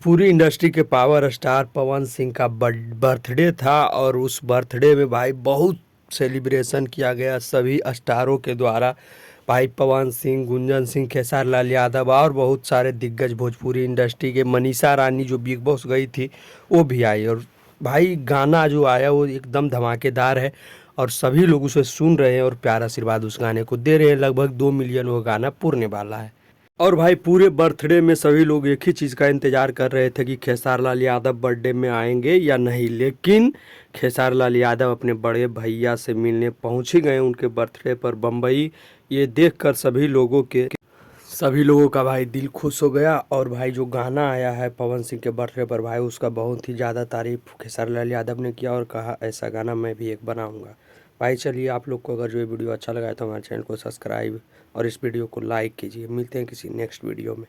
Bhojpuri industry के power star Pawan Singh का birthday था और उस बर्थडे में भाई बहुत सेलिब्रेशन किया गया सभी स्टारों के द्वारा। भाई पवन सिंह, गुंजन सिंह, खेसारी लाल यादव और बहुत सारे दिग्गज भोजपुरी इंडस्ट्री के, मनीषा रानी जो बिग बॉस गई थी वो भी आई। और भाई गाना जो आया वो एकदम धमाकेदार है और सभी लोग उसे सुन रहे हैं और प्यार आशीर्वाद उस गाने को दे रहे हैं। लगभग 2 मिलियन वो गाना पूर्णे वाला है। और भाई पूरे बर्थडे में सभी लोग एक ही चीज़ का इंतज़ार कर रहे थे कि खेसारी लाल यादव बर्थडे में आएंगे या नहीं, लेकिन खेसारी लाल यादव अपने बड़े भैया से मिलने पहुंच ही गए उनके बर्थडे पर बम्बई। ये देखकर सभी लोगों का भाई दिल खुश हो गया। और भाई जो गाना आया है पवन सिंह के बर्थडे पर भाई उसका बहुत ही ज़्यादा तारीफ खेसारी लाल यादव ने किया और कहा ऐसा गाना मैं भी एक बनाऊंगा। भाई चलिए, आप लोग को अगर जो ये वीडियो अच्छा लगा है तो हमारे चैनल को सब्सक्राइब और इस वीडियो को लाइक कीजिए। मिलते हैं किसी नेक्स्ट वीडियो में।